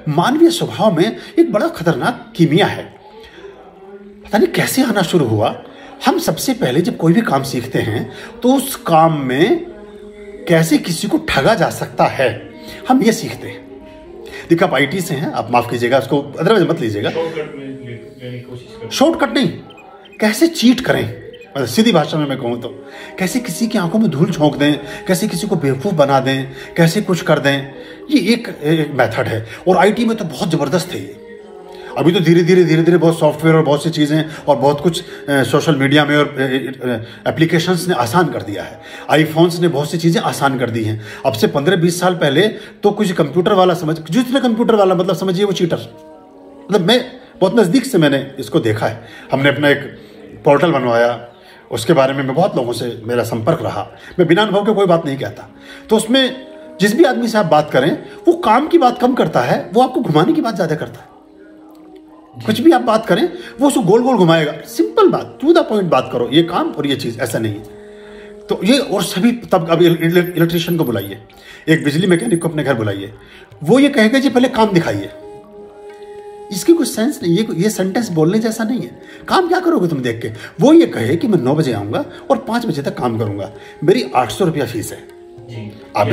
मानवीय स्वभाव में एक बड़ा खतरनाक कीमिया है, पता नहीं कैसे आना शुरू हुआ। हम सबसे पहले जब कोई भी काम सीखते हैं तो उस काम में कैसे किसी को ठगा जा सकता है, हम ये सीखते हैं। देखिए आप IT से हैं, आप माफ कीजिएगा, उसको अदरवाइज मत लीजिएगा, शॉर्टकट नहीं, कैसे चीट करें, मतलब सीधी भाषा में मैं कहूँ तो कैसे किसी की आंखों में धूल झोंक दें, कैसे किसी को बेवकूफ़ बना दें, कैसे कुछ कर दें, ये एक मेथड है। और IT में तो बहुत ज़बरदस्त है ये। अभी तो धीरे धीरे बहुत सॉफ्टवेयर और बहुत सी चीज़ें और बहुत कुछ सोशल मीडिया में और एप्लीकेशंस ने आसान कर दिया है। आईफोन्स ने बहुत सी चीज़ें आसान कर दी हैं। अब से 15-20 साल पहले तो कुछ कंप्यूटर वाला जितने कंप्यूटर वाला मतलब समझिए वो चीटर, मतलब मैं बहुत नज़दीक से मैंने इसको देखा है। हमने अपना एक पोर्टल बनवाया, उसके बारे में मैं बहुत लोगों से मेरा संपर्क रहा, मैं बिना अनुभव के कोई बात नहीं कहता। तो उसमें जिस भी आदमी से आप बात करें वो काम की बात कम करता है, वो आपको घुमाने की बात ज़्यादा करता है। कुछ भी आप बात करें वो उसको गोल गोल घुमाएगा, सिंपल बात, टू द पॉइंट बात करो, ये काम और ये चीज़, ऐसा नहीं है। तो ये और सभी, तब अब इलेक्ट्रिशियन को बुलाइए, एक बिजली मैकेनिक को अपने घर बुलाइए, वो ये कहेगा जी पहले काम दिखाइए, इसकी कुछ सेंस नहीं, ये सेंटेंस बोलने जैसा नहीं है। काम क्या करोगे तुम देख के? वो ये कहे कि मैं 9 बजे आऊँगा और 5 बजे तक काम करूँगा, मेरी 800 रुपया फीस है, आप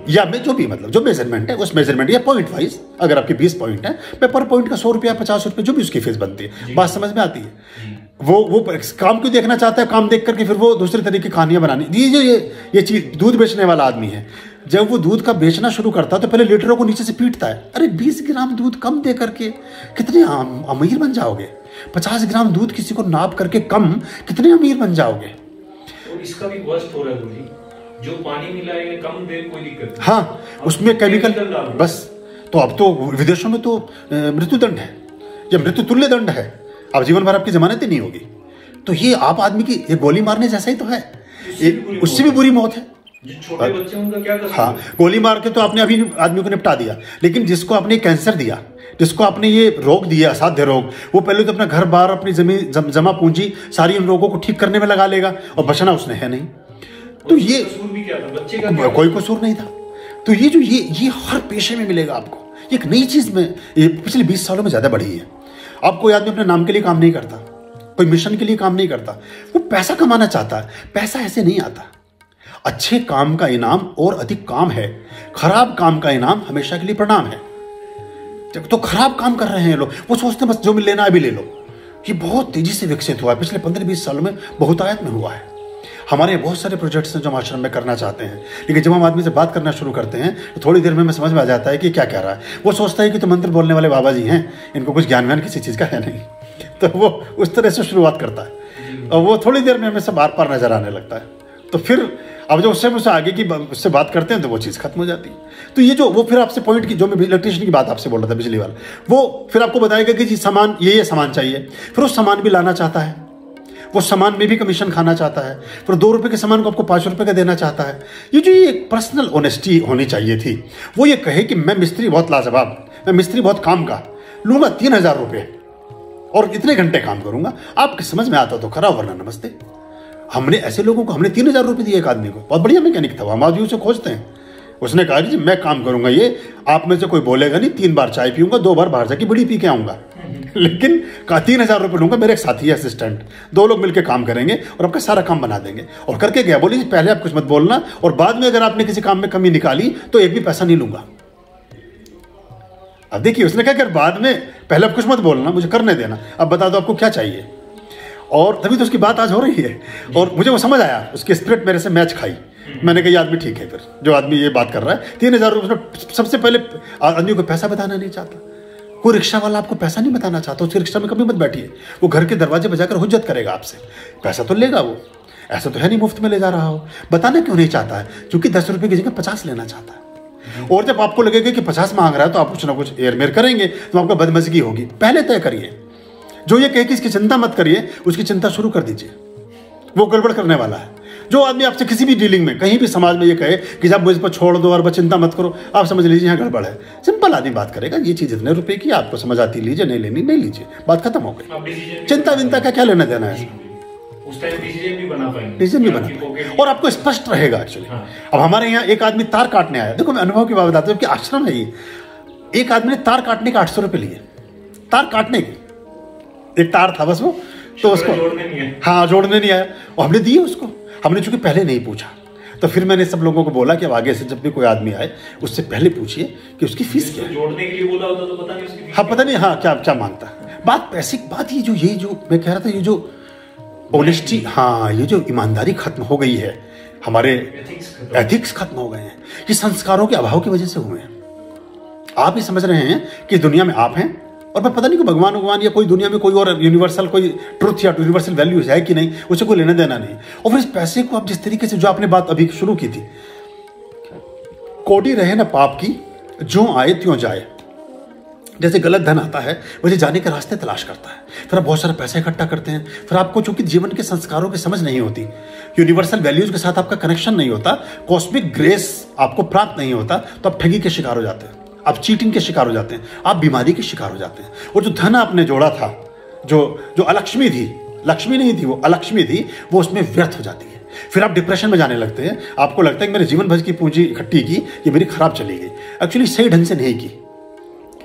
या मैं जो भी मतलब जो मेजरमेंट है उस मेजरमेंट या पॉइंट वाइज, अगर आपके 20 पॉइंट है, मैं पर पॉइंट का 100 रुपया 50 रुपये जो भी उसकी फीस बनती है, बात समझ में आती है। वो काम क्यों देखना चाहता है? काम देख करके फिर वो दूसरे तरीके की कहानियां बनानी। ये चीज दूध बेचने वाला आदमी है, जब वो दूध का बेचना शुरू करता है तो पहले लीटरों को नीचे से पीटता है, अरे 20 ग्राम दूध कम दे करके कितने अमीर बन जाओगे, 50 ग्राम दूध किसी को नाप करके कम, कितने अमीर बन जाओगे। तो इसका भी वर्स्ट हो रहा है गुरुजी, जो पानी मिलाएंगे कम देर कोई दिक्कत नहीं, हाँ उसमें केमिकल बस। तो अब तो विदेशों में तो मृत्युदंड है या मृत्यु तुल्य दंड है, अब जीवन भर आपकी जमानत ही नहीं होगी। तो ये आप आदमी की ये गोली मारने जैसा ही तो है, उससे भी बुरी मौत है। छोटे बच्चे उनका क्या कसूर? हाँ गोली मार के तो आपने अभी आदमी को निपटा दिया, लेकिन जिसको आपने कैंसर दिया, जिसको आपने ये रोग दिया, असाध्य रोग, वो पहले तो अपना घर बार अपनी जमीन जमा पूंजी सारी उन रोगों को ठीक करने में लगा लेगा, और बचना उसने है नहीं। तो ये कसूर भी क्या था? बच्चे का कोई कसूर नहीं था। तो ये जो ये हर पेशे में मिलेगा आपको, एक नई चीज में ये पिछले 20 सालों में ज्यादा बढ़ी है। अब कोई आदमी अपने नाम के लिए काम नहीं करता, कोई मिशन के लिए काम नहीं करता, वो पैसा कमाना चाहता है। पैसा ऐसे नहीं आता, अच्छे काम का इनाम और अधिक काम है, खराब काम का इनाम हमेशा के लिए प्रणाम है। तो खराब काम कर रहे हैं लोग, वो सोचते हैं बस जो मिल लेना अभी ले लो। ये बहुत तेजी से विकसित हुआ है, पिछले 15-20 सालों में बहुतायत में हुआ है। हमारे बहुत सारे प्रोजेक्ट्स हैं जो हम आश्रम में करना चाहते हैं, लेकिन जब हम आदमी से बात करना शुरू करते हैं तो थोड़ी देर में हमें समझ में आ जाता है कि क्या कह रहा है। वो सोचता है कि तो मंत्र बोलने वाले बाबा जी हैं, इनको कुछ ज्ञान व्यान किसी चीज़ का है नहीं, तो वो उस तरह से शुरुआत करता है और वो थोड़ी देर में हमें सब आर पार नजर आने लगता है। तो फिर अब जब उससे आगे की उससे बात करते हैं तो वो चीज़ खत्म हो जाती है। तो ये जो वो फिर आपसे पॉइंट की, जो मैं इलेक्ट्रिशियन की बात आपसे बोल रहा था बिजली वाला, वो फिर आपको बताएगा कि जी सामान ये सामान चाहिए, फिर उस सामान भी लाना चाहता है, वो सामान में भी कमीशन खाना चाहता है, फिर 2 रुपये के सामान को आपको 5 रुपये का देना चाहता है। ये जो ये पर्सनल ऑनेस्टी होनी चाहिए थी, वो ये कहे कि मैं मिस्त्री बहुत लाजवाब, मैं मिस्त्री बहुत काम का, लूँगा 3000 रुपये और इतने घंटे काम करूँगा, आपके समझ में आता तो खरा, वरना नमस्ते। हमने ऐसे लोगों को, हमने 3000 रुपये दिए एक आदमी को, बहुत बढ़िया मैकेनिक था, हम आदमी उसे खोजते हैं। उसने कहा कि मैं काम करूँगा, ये आप में से कोई बोलेगा नहीं, 3 बार चाय पीऊँगा, 2 बार बाहर जाके बीड़ी पी के आऊँगा, लेकिन 3000 रुपये लूँगा, मेरे एक साथी असिस्टेंट, 2 लोग मिलकर काम करेंगे और आपका सारा काम बना देंगे। और करके गया, बोली पहले आप कुछ मत बोलना और बाद में अगर आपने किसी काम में कमी निकाली तो एक भी पैसा नहीं लूँगा। अब देखिए उसने कहा कि बाद में पहले आप कुछ मत बोलना, मुझे करने देना, अब बता दो आपको क्या चाहिए। और तभी तो उसकी बात आज हो रही है और मुझे वो समझ आया, उसकी स्पिरिट मेरे से मैच खाई। मैंने कहा ये आदमी ठीक है, फिर जो आदमी ये बात कर रहा है 3000 रुपये, सबसे पहले आदमी को पैसा बताना नहीं चाहता। कोई रिक्शा वाला आपको पैसा नहीं बताना चाहता, उसकी रिक्शा में कभी मत बैठिए, वो घर के दरवाजे बजाकर हुज्जत करेगा आपसे, पैसा तो लेगा वो, ऐसा तो है नहीं मुफ्त में ले जा रहा हो। बताना क्यों नहीं चाहता है? क्योंकि 10 रुपये की जगह 50 लेना चाहता है। और जब आपको लगेगा कि 50 मांग रहा है तो आप कुछ ना कुछ एयर मेयर करेंगे, तो आपको बदमज़गी होगी। पहले तय करिए, जो ये कहे कि इसकी चिंता मत करिए, उसकी चिंता शुरू कर दीजिए, वो गड़बड़ करने वाला है। जो आदमी आपसे किसी भी डीलिंग में कहीं भी समाज में ये कहे कि जब मुझ पर छोड़ दो और बस चिंता मत करो, आप समझ लीजिए यहाँ गड़बड़ है। सिंपल आदमी बात करेगा, ये चीज़ इतने रुपए की, आपको समझ आती लीजिए, नहीं लेनी नहीं लीजिए, बात खत्म हो गई। चिंता विंता का क्या लेना देना है, उस टाइम डिसीजन भी बना पाएंगे, डिसीजन भी बना और आपको स्पष्ट रहेगा एक्चुअली। अब हमारे यहाँ एक आदमी तार काटने आया, देखो मैं अनुभव की बात बताता हूँ कि आश्रम है ये, एक आदमी ने तार काटने के 800 रुपये लिए, तार काटने के, एक तार था बस वो, तो उसको जोड़ने नहीं है। हाँ जोड़ने नहीं आया, और हमने दिए उसको। हमने चूंकि पहले नहीं पूछा, तो फिर मैंने सब लोगों को बोला कि अब आगे से जब भी कोई आदमी आए उससे पहले पूछिए कि उसकी फीस क्या है। जोड़ने के लिए बोला होता तो पता नहीं उसकी फीस। हाँ पता नहीं, हाँ क्या क्या मांगता है। बात पैसे की बात, ये जो मैं कह रहा था, ये जो ऑनेस्टी, हाँ ये जो ईमानदारी खत्म हो गई है, हमारे एथिक्स खत्म हो गए हैं, ये संस्कारों के अभाव की वजह से हुए हैं। आप ही समझ रहे हैं कि दुनिया में आप हैं, और मैं पता नहीं कि भगवान या कोई दुनिया में कोई और यूनिवर्सल कोई ट्रुथ या यूनिवर्सल वैल्यूज है कि नहीं, उसे कोई लेना देना नहीं। और फिर इस पैसे को आप जिस तरीके से, जो आपने बात अभी शुरू की थी, कोड़ी रहे ना पाप की, जो आए त्यों जाए। जैसे गलत धन आता है वैसे जाने के रास्ते तलाश करता है, फिर आप बहुत सारा पैसा इकट्ठा करते हैं, फिर आपको चूंकि जीवन के संस्कारों की समझ नहीं होती, यूनिवर्सल वैल्यूज के साथ आपका कनेक्शन नहीं होता, कॉस्मिक ग्रेस आपको प्राप्त नहीं होता, तो आप ठगी के शिकार हो जाते हैं, आप चीटिंग के शिकार हो जाते हैं, आप बीमारी के शिकार हो जाते हैं। और जो धन आपने जोड़ा था, जो अलक्ष्मी थी, लक्ष्मी नहीं थी वो, अलक्ष्मी थी, वो उसमें व्यर्थ हो जाती है। फिर आप डिप्रेशन में जाने लगते हैं, आपको लगता है कि मेरे जीवन भर की पूंजी इकट्ठी की, ये मेरी खराब चली गई। एक्चुअली सही ढंग से नहीं की,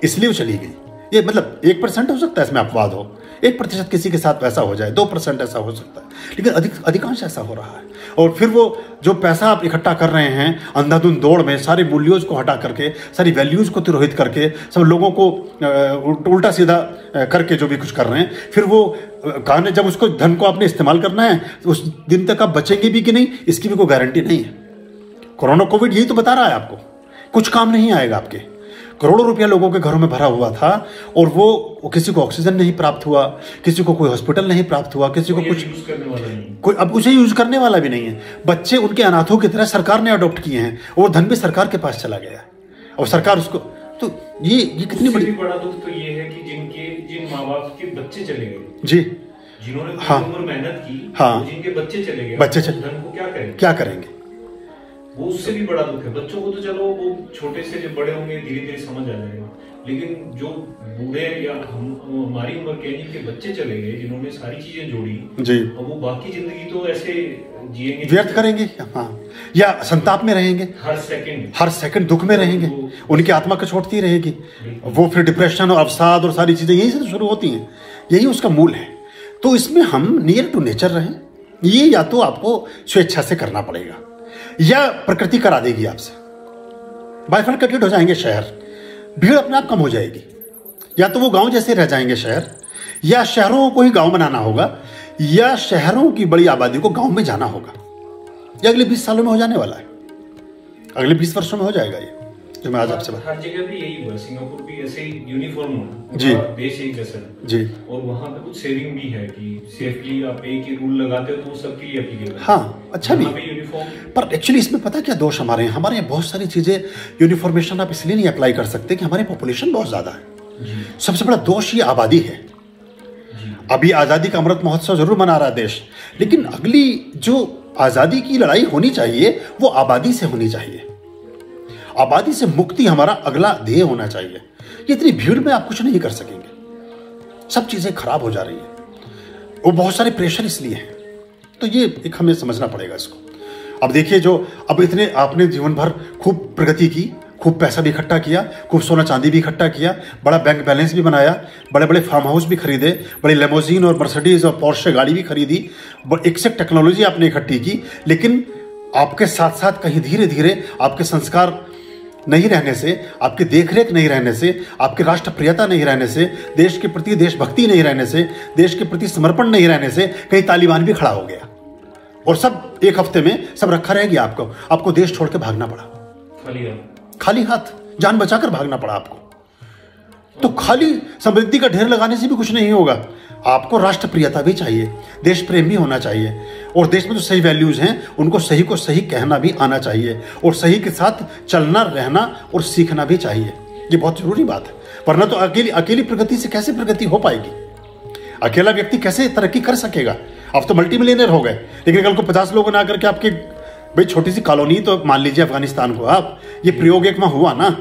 इसलिए वो चली गई। ये मतलब 1% हो सकता है इसमें अपवाद हो, 1% किसी के साथ ऐसा हो जाए, 2% ऐसा हो सकता है, लेकिन अधिकांश ऐसा हो रहा है। और फिर वो जो पैसा आप इकट्ठा कर रहे हैं अंधाधुंध दौड़ में, सारे मूल्यों को हटा करके, सारी वैल्यूज को तिरोहित करके, सब लोगों को उल्टा सीधा करके जो भी कुछ कर रहे हैं, फिर वो कहने जब उसको धन को आपने इस्तेमाल करना है, तो उस दिन तक आप बचेंगे भी कि नहीं, इसकी भी कोई गारंटी नहीं है। कोरोना कोविड यही तो बता रहा है आपको, कुछ काम नहीं आएगा आपके। करोड़ों रुपया लोगों के घरों में भरा हुआ था, और वो किसी को ऑक्सीजन नहीं प्राप्त हुआ, किसी को कोई हॉस्पिटल नहीं प्राप्त हुआ, किसी को कुछ यूज करने वाला नहीं, कोई अब उसे यूज करने वाला भी नहीं है। बच्चे उनके अनाथों की तरह सरकार ने अडॉप्ट किए हैं, और धन भी सरकार के पास चला गया, और सरकार उसको, तो ये कितनी बड़ी बड़ा दुख तो ये है कि जिन माँ बाप के बच्चे चले गए जी, जिन्होंने हाँ, उम्र मेहनत की, हाँ, जिनके बच्चे चले गए, धन को क्या करेंगे, वो उससे भी बड़ा दुख है। बच्चों को तो चलो वो छोटे से जब बड़े होंगे धीरे धीरे समझ आ जाएगा, लेकिन जो बूढ़े या हमारी उम्र के जिनके बच्चे चले गए, जिन्होंने सारी चीजें जोड़ी जी, और वो बाकी जिंदगी तो ऐसे जिएंगे, व्यर्थ करेंगे, हाँ, या संताप में रहेंगे, हर सेकंड दुख में रहेंगे, उनकी आत्मा कचोटती रहेगी, वो फिर डिप्रेशन और अवसाद और सारी चीजें यहीं से शुरू होती हैं, यही उसका मूल है। तो इसमें हम नियर टू नेचर रहें, ये या तो आपको स्वेच्छा से करना पड़ेगा, या प्रकृति करा देगी आपसे। बाइफरकेटेड हो जाएंगे शहर, भीड़ अपने आप कम हो जाएगी, या तो वो गांव जैसे रह जाएंगे शहर, या शहरों को ही गांव बनाना होगा, या शहरों की बड़ी आबादी को गांव में जाना होगा। ये अगले 20 सालों में हो जाने वाला है, अगले 20 वर्षों में हो जाएगा ये, जो मैं आज आपसे बात। हर जगह भी यही हुआ, सिंगापुर भी ऐसे ही यूनिफॉर्म हुआ जी, देश एक जैसा जी, और वहाँ पे कुछ सेविंग भी है कि सेफली आप एक ही रूल लगाते हो तो वो सबके लिए एप्लीकेबल है। हाँ, अच्छा भी यूनिफॉर्म, पर एक्चुअली इसमें पता क्या दोष हमारे यहाँ बहुत सारी चीजें यूनिफॉर्मेशन आप इसलिए नहीं अप्लाई कर सकते कि हमारी पॉपुलेशन बहुत ज्यादा है। सबसे बड़ा दोष ये आबादी है। अभी आजादी का अमृत महोत्सव जरूर मना रहा है देश, लेकिन अगली जो आजादी की लड़ाई होनी चाहिए वो आबादी से होनी चाहिए। आबादी से मुक्ति हमारा अगला ध्येय होना चाहिए। ये इतनी भीड़ में आप कुछ नहीं कर सकेंगे, सब चीजें खराब हो जा रही है, वो बहुत सारे प्रेशर इसलिए हैं। तो ये एक हमें समझना पड़ेगा इसको। अब देखिए, जो अब इतने आपने जीवन भर खूब प्रगति की, खूब पैसा भी इकट्ठा किया, खूब सोना चांदी भी इकट्ठा किया, बड़ा बैंक बैलेंस भी बनाया, बड़े बड़े फार्म हाउस भी खरीदे, बड़ी लेमोजीन और मर्सिडीज और पोर्शे गाड़ी भी खरीदी, एक से टेक्नोलॉजी आपने इकट्ठी की, लेकिन आपके साथ साथ कहीं धीरे धीरे आपके संस्कार नहीं रहने से, आपकी देखरेख नहीं रहने से, आपकी राष्ट्रप्रियता नहीं रहने से, देश के प्रति देशभक्ति नहीं रहने से, देश के प्रति समर्पण नहीं रहने से कहीं तालिबान भी खड़ा हो गया और सब एक हफ्ते में सब रखा रह गया। आपको देश छोड़ के भागना पड़ा, खाली हाथ, जान बचाकर भागना पड़ा आपको। तो खाली समृद्धि का ढेर लगाने से भी कुछ नहीं होगा, आपको राष्ट्रप्रियता भी चाहिए, देश प्रेम भी होना चाहिए, और देश में जो सही वैल्यूज हैं उनको सही को सही कहना भी आना चाहिए, और सही के साथ चलना, रहना और सीखना भी चाहिए। ये बहुत जरूरी बात है, वरना तो अकेली प्रगति से कैसे प्रगति हो पाएगी? अकेला व्यक्ति कैसे तरक्की कर सकेगा? आप तो मल्टी मिलियनर हो गए, लेकिन कल को 50 लोगों ने आकर के आपकी भाई छोटी सी कॉलोनी, तो मान लीजिए अफगानिस्तान को, आप ये प्रयोग एक में हुआ ना।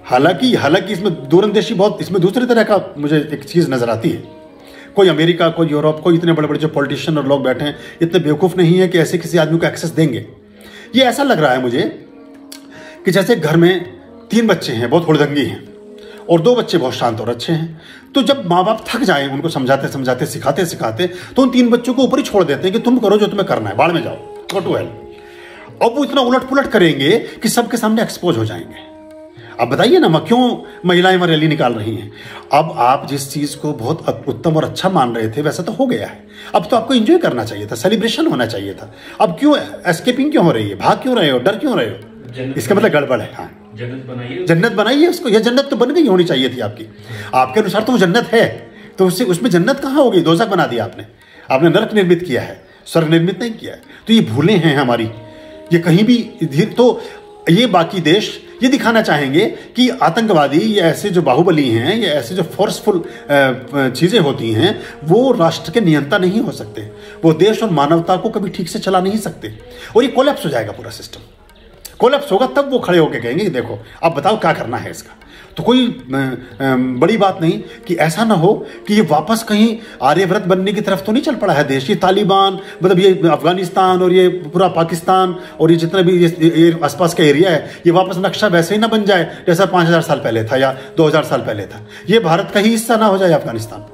हालांकि इसमें दूरंदेशी बहुत, इसमें दूसरी तरह का मुझे एक चीज नजर आती है। कोई अमेरिका, कोई यूरोप, कोई इतने बड़े बड़े जो पॉलिटिशियन और लोग बैठे हैं इतने बेवकूफ नहीं है कि ऐसे किसी आदमी को एक्सेस देंगे। ये ऐसा लग रहा है मुझे कि जैसे घर में 3 बच्चे हैं, बहुत हुड़दंगी हैं, और 2 बच्चे बहुत शांत और अच्छे हैं। तो जब माँ बाप थक जाएं उनको समझाते समझाते सिखाते सिखाते, तो उन 3 बच्चों को ऊपर ही छोड़ देते हैं कि तुम करो जो तुम्हें करना है, बाढ़ में जाओ, गो टू हेल। अब वो इतना उलट पुलट करेंगे कि सबके सामने एक्सपोज हो जाएंगे। अब बताइए ना, क्यों महिलाएं वहां रैली निकाल रही हैं? अब आप जिस चीज को बहुत उत्तम और अच्छा मान रहे थे वैसा तो हो गया है। अब तो आपको एंजॉय करना चाहिए था, सेलिब्रेशन होना चाहिए था। अब क्यों एस्केपिंग क्यों हो रही है? भाग क्यों रहे हो? डर क्यों रहे हो? इसका मतलब गड़बड़ है। हाँ, जन्नत बनाइए उसको। यह जन्नत तो बन गई होनी चाहिए थी आपकी, आपके अनुसार तो वो जन्नत है, तो उससे उसमें जन्नत कहाँ होगी? दोज़ख बना दिया आपने। आपने नरक निर्मित किया है, स्वर्ग निर्मित नहीं किया है। तो ये भूलें हैं हमारी, ये कहीं भी। तो ये बाकी देश ये दिखाना चाहेंगे कि आतंकवादी या ऐसे जो बाहुबली हैं या ऐसे जो फोर्सफुल चीज़ें होती हैं वो राष्ट्र के नियंता नहीं हो सकते, वो देश और मानवता को कभी ठीक से चला नहीं सकते, और ये कोलैप्स हो जाएगा पूरा सिस्टम। कोलैप्स होगा तब वो खड़े होकर कहेंगे कि देखो अब बताओ क्या करना है इसका। तो कोई बड़ी बात नहीं कि ऐसा ना हो कि ये वापस कहीं आर्यव्रत बनने की तरफ तो नहीं चल पड़ा है देश। ये तालिबान, मतलब ये अफगानिस्तान और ये पूरा पाकिस्तान और ये जितना भी ये आसपास का एरिया है, ये वापस नक्शा वैसे ही ना बन जाए जैसा 5000 साल पहले था या 2000 साल पहले था। ये भारत का ही हिस्सा ना हो जाए अफगानिस्तान।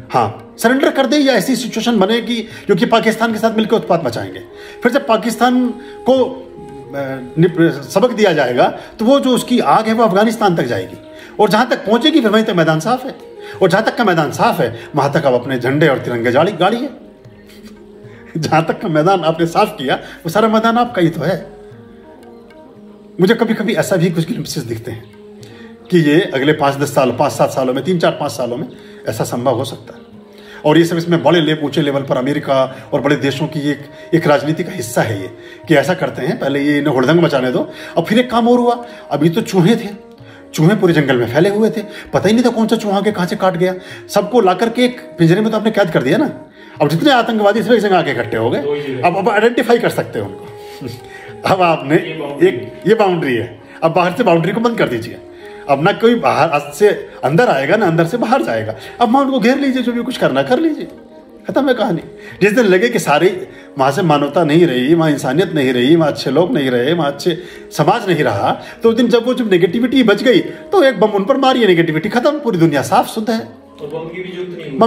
हाँ, सरेंडर कर दे, या ऐसी सिचुएशन बने कि क्योंकि पाकिस्तान के साथ मिलकर उत्पात मचाएंगे। फिर जब पाकिस्तान को सबक दिया जाएगा तो वो जो उसकी आग है वो अफगानिस्तान तक जाएगी, और जहां तक पहुंचेगी फिर वहीं तक मैदान साफ है, और जहां तक का मैदान साफ है वहां तक आप अपने झंडे और तिरंगे गाड़ी है। जहां तक का मैदान आपने साफ किया वो सारा मैदान आपका ही तो है। मुझे कभी कभी ऐसा भी कुछ ग्लिम्पसेस दिखते हैं कि ये अगले 5-10 साल 5-7 सालों में 3-4-5 सालों में ऐसा संभव हो सकता है। और ये सब इसमें बड़े ऊंचे लेवल पर अमेरिका और बड़े देशों की एक राजनीति का हिस्सा है ये, कि ऐसा करते हैं पहले ये इन्हें हुड़दंग मचाने दो। अब फिर एक काम और हुआ, अभी तो चूहे थे, चूहे पूरे जंगल में फैले हुए थे, पता ही नहीं था कौन सा चूहा के कहाँ से काट गया। सबको ला करके एक पिंजरे में तो आपने कैद कर दिया ना। अब जितने आतंकवादी सब एक जगह आके इकट्ठे हो गए, अब आइडेंटिफाई कर सकते हो उनको। अब आपने ये बाउंड्री है, अब बाहर से बाउंड्री को बंद कर दीजिए। अब ना कोई बाहर से अंदर आएगा ना अंदर से बाहर जाएगा। अब वहां उनको घेर लीजिए, जो भी कुछ करना कर लीजिए, खत्म है कहानी। जिस दिन लगे कि सारी वहां से मानवता नहीं रही, वहां इंसानियत नहीं रही, वहां अच्छे लोग नहीं रहे, वहां अच्छे समाज नहीं रहा, तो उस दिन जब नेगेटिविटी बच गई तो एक बम उन पर मारिए, नेगेटिविटी खत्म, पूरी दुनिया साफ शुद्ध है। बम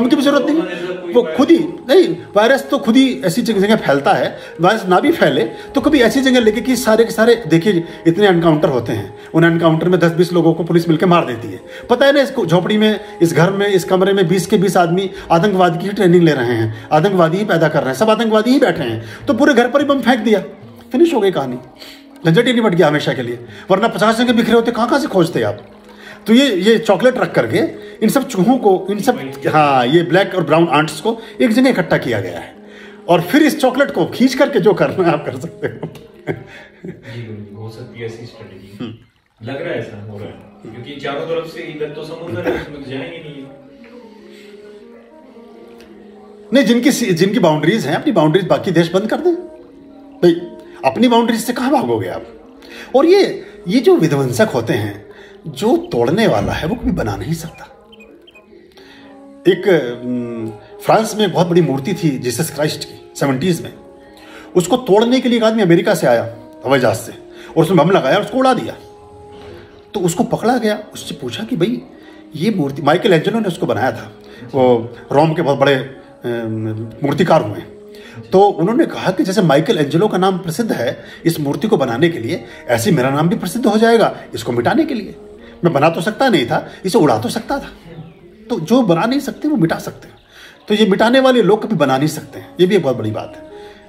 की भी जरूरत नहीं, वो खुद ही नहीं, वायरस तो खुद ही ऐसी जगह फैलता है। वायरस ना भी फैले तो कभी ऐसी जगह लेके कि सारे के सारे, देखिए इतने एनकाउंटर होते हैं, उन एनकाउंटर में 10-20 लोगों को पुलिस मिलकर मार देती है। पता है ना, इसको झोपड़ी में, इस घर में, इस कमरे में 20 के 20 आदमी आतंकवाद की ट्रेनिंग ले रहे हैं, आतंकवादी ही पैदा कर रहे हैं, सब आतंकवादी ही बैठे हैं, तो पूरे घर पर ही बम फेंक दिया, फिनिश हो गई कहानी, झंझट ही निपट गया हमेशा के लिए। वरना 50 जगह बिखरे होते, कहाँ से खोजते आप। तो ये चॉकलेट रख करके इन सब चूहों को, इन सब, हाँ, ये ब्लैक और ब्राउन आंट्स को एक जगह इकट्ठा किया गया है, और फिर इस चॉकलेट को खींच करके जो करना है आप कर सकते हो। हो सकती है ऐसी स्ट्रेटजी, लग रहा है ऐसा हो रहा है, क्योंकि चारों तरफ से इधर तो समुद्र है, उसमें तो जाएंगे नहीं। जिनकी बाउंड्रीज हैं, अपनी बाउंड्रीज बाकी देश बंद कर दें भाई, अपनी बाउंड्रीज से कहाँ भागोगे आप। और ये जो विध्वंसक होते हैं, जो तोड़ने वाला है वो कभी बना नहीं सकता। एक फ्रांस में एक बहुत बड़ी मूर्ति थी जीसस क्राइस्ट की 70s में, उसको तोड़ने के लिए एक आदमी अमेरिका से आया हवाई जहाज से, और उसने बम लगाया और उसको उड़ा दिया। तो उसको पकड़ा गया, उससे पूछा कि भाई ये मूर्ति, माइकल एंजेलो ने उसको बनाया था, वो रोम के बहुत बड़े मूर्तिकार हुए। तो उन्होंने कहा कि जैसे माइकल एंजेलो का नाम प्रसिद्ध है इस मूर्ति को बनाने के लिए, ऐसे मेरा नाम भी प्रसिद्ध हो जाएगा इसको मिटाने के लिए। मैं बना तो सकता नहीं था, इसे उड़ा तो सकता था। तो जो बना नहीं सकते वो मिटा सकते हैं, तो ये मिटाने वाले लोग कभी बना नहीं सकते हैं, ये भी एक बहुत बड़ी बात है।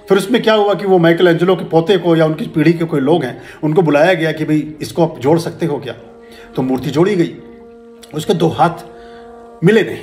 फिर उसमें क्या हुआ कि वो माइकल एंजेलो के पोते को या उनकी पीढ़ी के कोई लोग हैं, उनको बुलाया गया कि भाई इसको आप जोड़ सकते हो क्या। तो मूर्ति जोड़ी गई, उसके 2 हाथ मिले नहीं,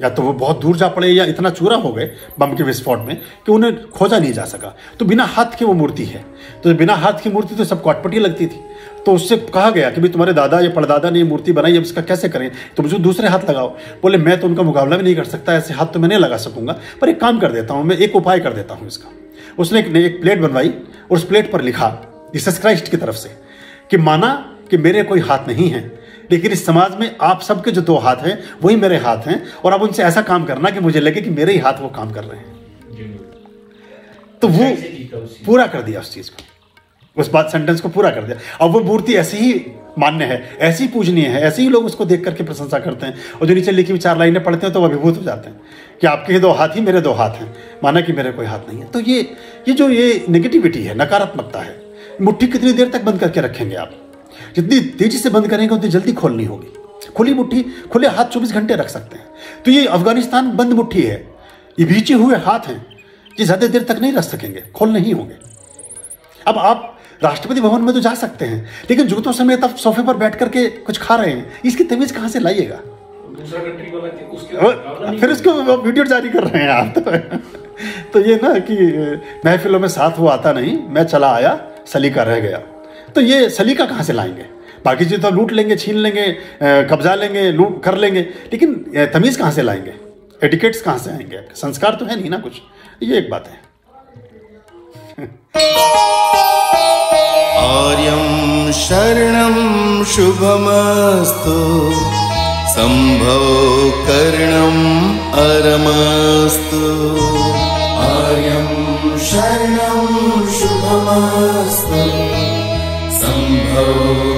या तो वो बहुत दूर जा पड़े या इतना चूरा हो गए बम के विस्फोट में कि उन्हें खोजा नहीं जा सका। तो बिना हाथ की वो मूर्ति है, तो बिना हाथ की मूर्ति तो सबको अटपटी लगती थी। तो उससे कहा गया कि भाई तुम्हारे दादा या परदादा ने ये मूर्ति बनाई, अब इसका कैसे करें, तो मुझे दूसरे हाथ लगाओ। बोले मैं तो उनका मुकाबला भी नहीं कर सकता, ऐसे हाथ तो मैं नहीं लगा सकूंगा, पर एक काम कर देता हूँ, मैं एक उपाय कर देता हूँ इसका। उसने एक प्लेट बनवाई और उस प्लेट पर लिखा जीसस क्राइस्ट की तरफ से कि माना कि मेरे कोई हाथ नहीं है, लेकिन इस समाज में आप सबके जो 2 हाथ हैं वही मेरे हाथ हैं, और अब उनसे ऐसा काम करना कि मुझे लगे कि मेरे ही हाथ वो काम कर रहे हैं। तो वो पूरा कर दिया उस चीज को। उस बात सेंटेंस को पूरा कर दिया। अब वो मूर्ति ऐसी ही मान्य है, ऐसी पूजनीय है, ऐसे ही लोग उसको देख करके प्रशंसा करते हैं, और जो नीचे लिखी हुई 4 लाइनें पढ़ते हैं तो वो अभिभूत हो जाते हैं कि आपके 2 हाथ ही मेरे 2 हाथ हैं, माना कि मेरे कोई हाथ नहीं है। तो ये नेगेटिविटी है, नकारात्मकता है। मुट्ठी कितनी देर तक बंद करके रखेंगे आप? जितनी तेजी से बंद करेंगे उतनी जल्दी खोलनी होगी। खुली मुट्ठी, खुले हाथ 24 घंटे रख सकते हैं। तो ये अफगानिस्तान बंद मुट्ठी है, ये भींचे हुए हाथ हैं, ये ज्यादा देर तक नहीं रख सकेंगे, खोल नहीं होंगे। अब आप राष्ट्रपति भवन में तो जा सकते हैं, लेकिन जूतों समेत आप सोफे पर बैठ करके कुछ खा रहे हैं, इसकी तमीज कहां से लाइएगा? दूसरा कंट्री वाला फिर उसको वीडियो जारी कर रहे हैं आप। तो ये ना कि महफिलों में साथ वो आता नहीं, मैं चला आया सलीका रह गया। तो ये सलीका कहां से लाएंगे? बाकी चीज तो लूट लेंगे, छीन लेंगे, कब्जा लेंगे, लूट कर लेंगे, लेकिन तमीज कहां से लाएंगे? एटिकेट्स कहां से आएंगे? संस्कार तो है नहीं ना कुछ। ये एक बात है। आर्यं शरणं शुभमस्तु, संभव करणं अरमस्तु। आर्यं शरणं शुभमस्तु, संभव